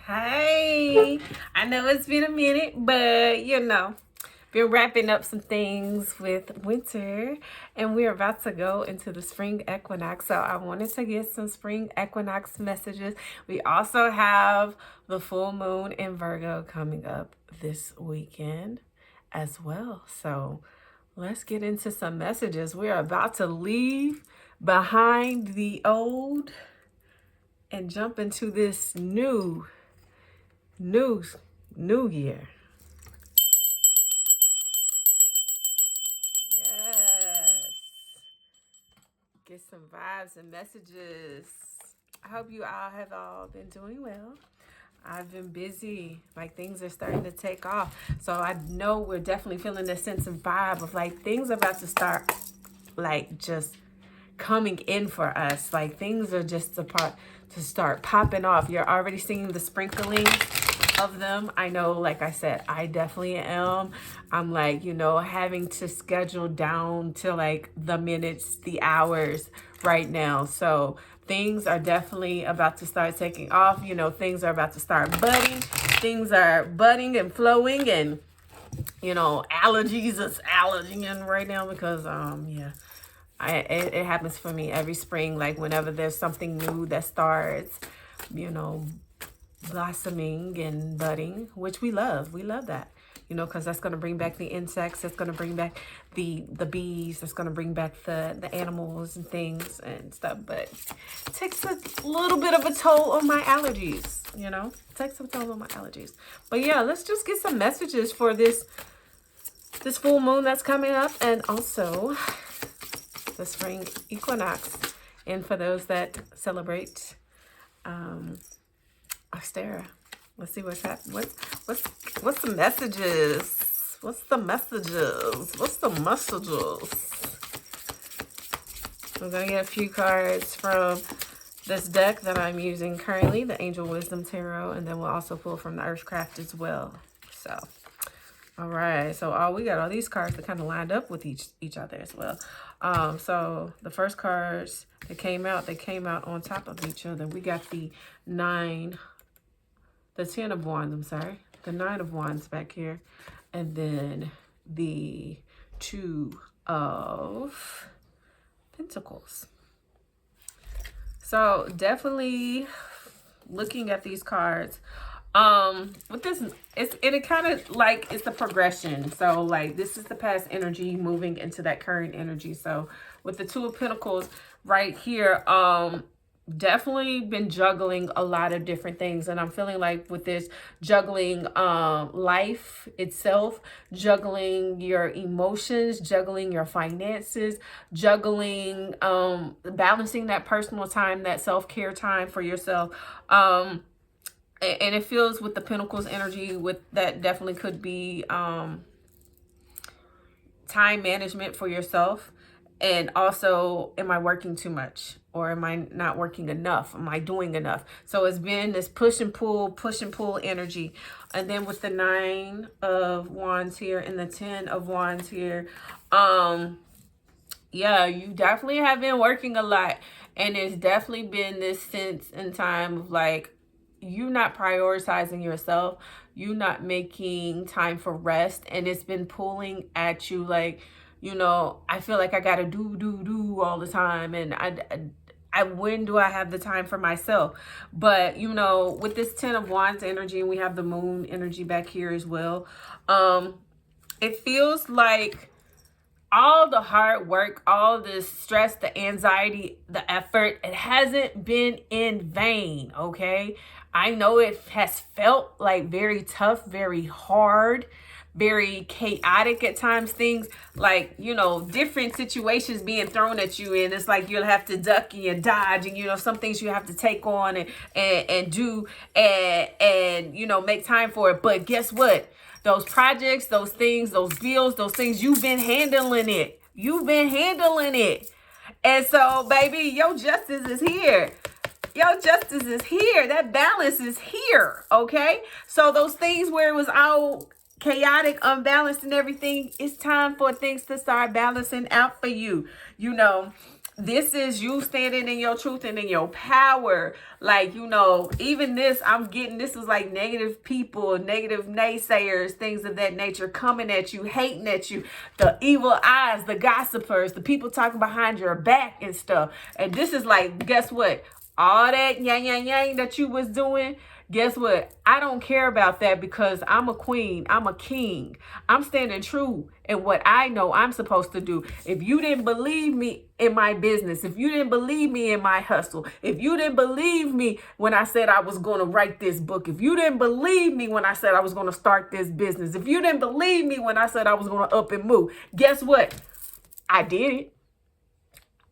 Hey, I know it's been a minute, but been wrapping up some things with winter, and we're about to go into the spring equinox. So I wanted to get some spring equinox messages. We also have the full moon in Virgo coming up this weekend as well. So let's get into some messages. We're about to leave behind the old and jump into this new new year. Yes. Get some vibes and messages. I hope you all been doing well. I've been busy. Like, things are starting to take off. So I know we're definitely feeling this sense of vibe of like things are about to start like just coming in for us. Like, things are just about to start popping off. You're already seeing the sprinkling of them. I know, like I said, I definitely am. I'm like, having to schedule down to like the minutes, the hours right now. So things are definitely about to start taking off. Things are about to start budding. Things are budding and flowing, and allergies is allergying right now because it happens for me every spring. Like, whenever there's something new that starts, blossoming and budding, which we love that, because that's going to bring back the insects, that's going to bring back the bees, that's going to bring back the animals and things and stuff. But it takes a little bit of a toll on my allergies, takes a toll on my allergies. But yeah, let's just get some messages for this full moon that's coming up, and also the spring equinox. And for those that celebrate Ostera, let's see what's happening. What's the messages? What's the messages? I'm gonna get a few cards from this deck that I'm using currently, the Angel Wisdom Tarot, and then we'll also pull from the Earthcraft as well. So, all right. So we got all these cards that kind of lined up with each other as well. So the first cards that came out, they came out on top of each other. We got the 10 of Wands, the 9 of Wands back here, and then the 2 of Pentacles. So definitely looking at these cards, with this, it kind of like it's the progression. So like, this is the past energy moving into that current energy. So with the 2 of Pentacles right here, definitely been juggling a lot of different things, and I'm feeling like with this juggling life itself, juggling your emotions, juggling your finances, juggling balancing that personal time, that self-care time for yourself. And it feels with the Pentacles energy, with that definitely could be time management for yourself. And also, am I working too much, or am I not working enough? Am I doing enough? So it's been this push and pull energy. And then with the 9 of Wands here and the 10 of Wands here, yeah, you definitely have been working a lot. And it's definitely been this sense in time of like, you not prioritizing yourself, you not making time for rest, and it's been pulling at you like, I feel like I gotta do all the time, and I when do I have the time for myself? But with this 10 of Wands energy, and we have the moon energy back here as well, it feels like all the hard work, all the stress, the anxiety, the effort, it hasn't been in vain, okay? I know it has felt like very tough, very hard, very chaotic at times. Things like, different situations being thrown at you, and it's like you'll have to duck and you dodge, and some things you have to take on and do and make time for it. But guess what? Those projects, those things, those bills, those things, you've been handling it. And so, baby, your justice is here. That balance is here, okay? So those things where it was all chaotic, unbalanced and everything, it's time for things to start balancing out for you. This is you standing in your truth and in your power. Like, you know, even this, I'm getting, this is like negative people, negative naysayers, things of that nature coming at you, hating at you, the evil eyes, the gossipers, the people talking behind your back and stuff. And this is like, guess what? All that yang that you was doing, guess what? I don't care about that because I'm a queen. I'm a king. I'm standing true in what I know I'm supposed to do. If you didn't believe me in my business, if you didn't believe me in my hustle, if you didn't believe me when I said I was going to write this book, if you didn't believe me when I said I was going to start this business, if you didn't believe me when I said I was going to up and move, guess what? I did it.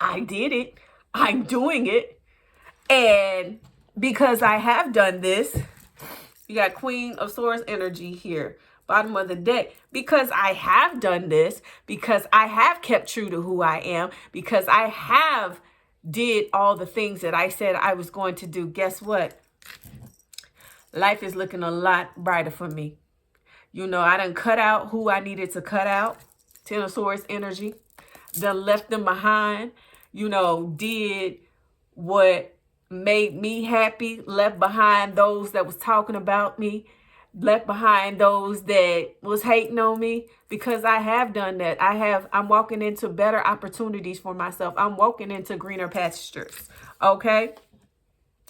I did it. I'm doing it. And because I have done this, you got Queen of Swords energy here, bottom of the deck. Because I have done this, because I have kept true to who I am, because I have did all the things that I said I was going to do, guess what? Life is looking a lot brighter for me. You know, I done cut out who I needed to cut out. Ten of Swords energy. Done left them behind. You know, did what made me happy, left behind those that was talking about me, left behind those that was hating on me, because I have done that. I'm walking into better opportunities for myself. I'm walking into greener pastures. Okay.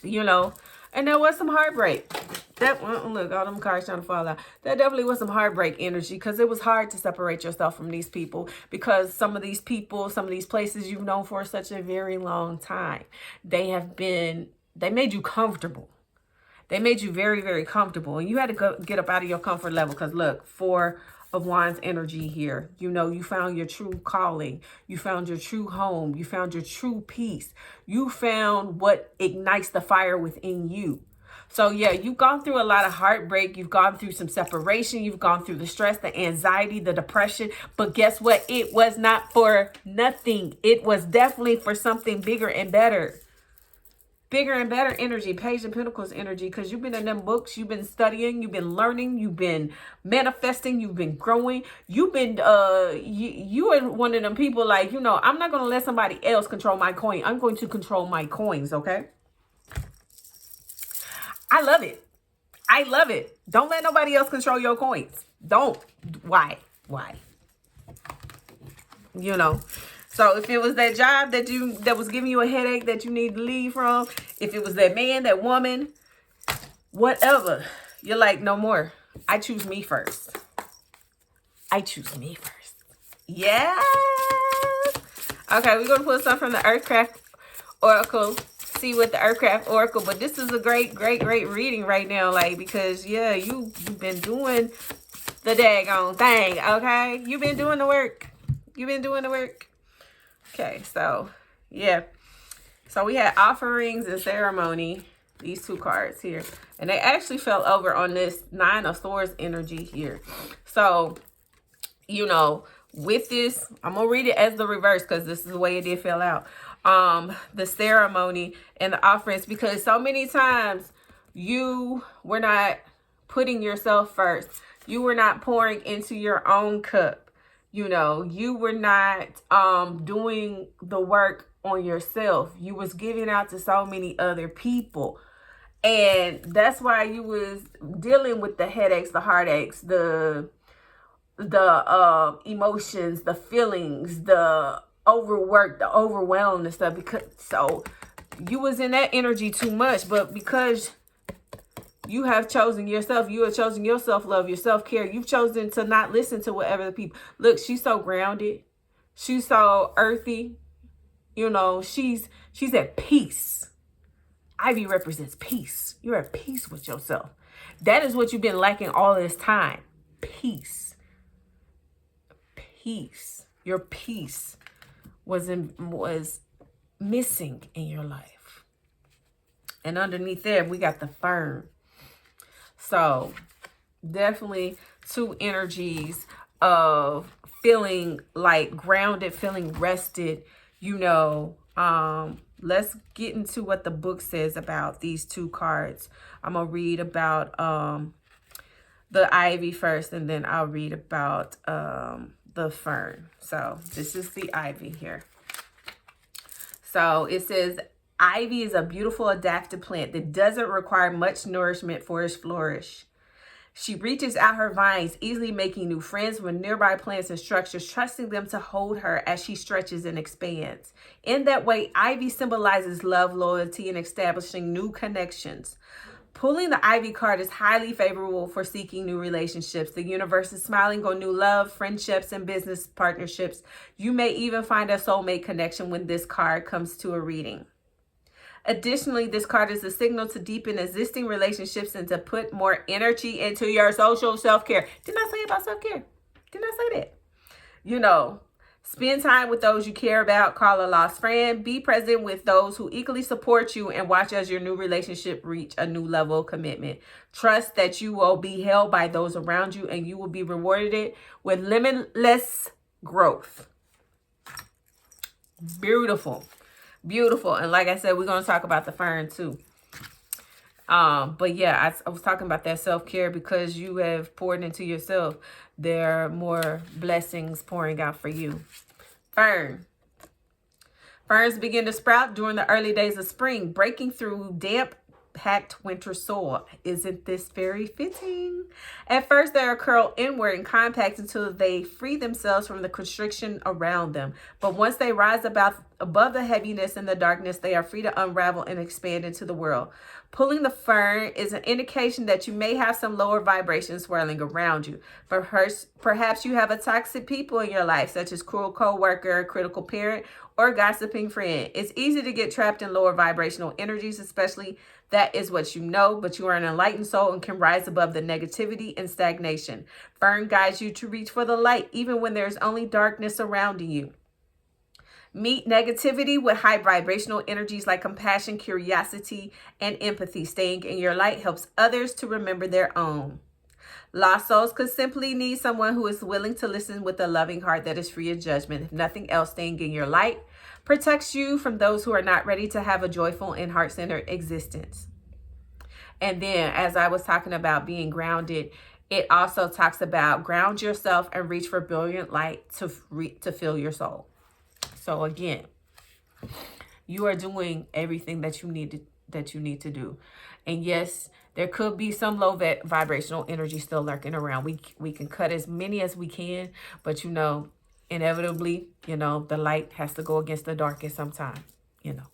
You know, and there was some heartbreak. That look, all them cards trying to fall out. That definitely was some heartbreak energy, because it was hard to separate yourself from these people, because some of these people, some of these places you've known for such a very long time, they made you comfortable. They made you very, very comfortable, and you had to get up out of your comfort level. Because look, Four of Wands energy here. You know, you found your true calling. You found your true home. You found your true peace. You found what ignites the fire within you. So yeah, you've gone through a lot of heartbreak. You've gone through some separation. You've gone through the stress, the anxiety, the depression. But guess what? It was not for nothing. It was definitely for something bigger and better. Bigger and better energy, Page of Pentacles energy, because you've been in them books, you've been studying, you've been learning, you've been manifesting, you've been growing. You've been, you are one of them people like, you know, I'm not going to let somebody else control my coin. I'm going to control my coins, okay? I love it. I love it. Don't let nobody else control your coins. Don't. Why? You know. So if it was that job that was giving you a headache that you need to leave from, if it was that man, that woman, whatever, you're like, no more. I choose me first. I choose me first. Yes. Okay, we're going to pull something from the Earthcraft Oracle. See what the Earthcraft Oracle, but this is a great reading right now, like, because yeah, you've been doing the daggone thing, okay? You've been doing the work. You've been doing the work. Okay, so yeah, so we had offerings and ceremony, these two cards here, and they actually fell over on this Nine of Swords energy here. So, you know, with this, I'm gonna read it as the reverse because this is the way it did fill out. The ceremony and the offerings, because so many times you were not putting yourself first. You were not pouring into your own cup. You know, you were not doing the work on yourself. You was giving out to so many other people. And that's why you was dealing with the headaches, the heartaches, the emotions, the feelings, the overwork, the overwhelm and stuff, because so you was in that energy too much. But because you have chosen yourself, you have chosen your self-love, your self-care, you've chosen to not listen to whatever the people. Look, she's so grounded, she's so earthy, you know, she's at peace. Ivy represents peace. You're at peace with yourself. That is what you've been lacking all this time. Peace. Your peace was missing in your life. And underneath there, we got the Fern. So definitely two energies of feeling like grounded, feeling rested, you know. Let's get into what the book says about these two cards. I'm going to read about the Ivy first, and then I'll read about the Fern. So this is the Ivy here. So it says, ivy is a beautiful adaptive plant that doesn't require much nourishment for its flourish. She reaches out her vines, easily making new friends with nearby plants and structures, trusting them to hold her as she stretches and expands. In that way, ivy symbolizes love, loyalty, and establishing new connections. Pulling the Ivy card is highly favorable for seeking new relationships. The universe is smiling on new love, friendships, and business partnerships. You may even find a soulmate connection when this card comes to a reading. Additionally, this card is a signal to deepen existing relationships and to put more energy into your social self-care. Didn't I say about self-care? Didn't I say that? You know, spend time with those you care about. Call a lost friend. Be present with those who equally support you, and watch as your new relationship reach a new level of commitment. Trust that you will be held by those around you, and you will be rewarded with limitless growth. Beautiful. Beautiful. And like I said, we're going to talk about the fern too. But yeah, I was talking about that self-care because you have poured into yourself. There are more blessings pouring out for you. Fern. Ferns begin to sprout during the early days of spring, breaking through damp, packed winter soil. Isn't this very fitting? At first, they are curled inward and compact until they free themselves from the constriction around them. But once they rise above the heaviness and the darkness, they are free to unravel and expand into the world. Pulling the fern is an indication that you may have some lower vibrations swirling around you. Perhaps you have a toxic people in your life, such as cruel co-worker, critical parent, or gossiping friend. It's easy to get trapped in lower vibrational energies, especially that is what you know, but you are an enlightened soul and can rise above the negativity and stagnation. Fern guides you to reach for the light, even when there's only darkness surrounding you. Meet negativity with high vibrational energies like compassion, curiosity, and empathy. Staying in your light helps others to remember their own. Lost souls could simply need someone who is willing to listen with a loving heart that is free of judgment. If nothing else, staying in your light protects you from those who are not ready to have a joyful and heart-centered existence. And then, as I was talking about being grounded, it also talks about ground yourself and reach for brilliant light to fill your soul. So again, you are doing everything that you need to do. And yes, there could be some low vibrational energy still lurking around. We can cut as many as we can, but you know, inevitably, you know, the light has to go against the dark at some time, you know.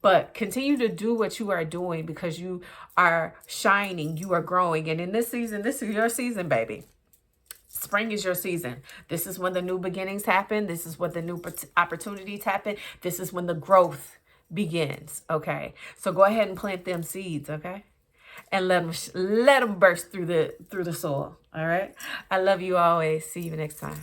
But continue to do what you are doing because you are shining, you are growing. And in this season, this is your season, baby. Spring is your season. This is when the new beginnings happen. This is when the new opportunities happen. This is when the growth begins, okay? So go ahead and plant them seeds, okay? And let them burst through the soil, all right? I love you always. See you next time.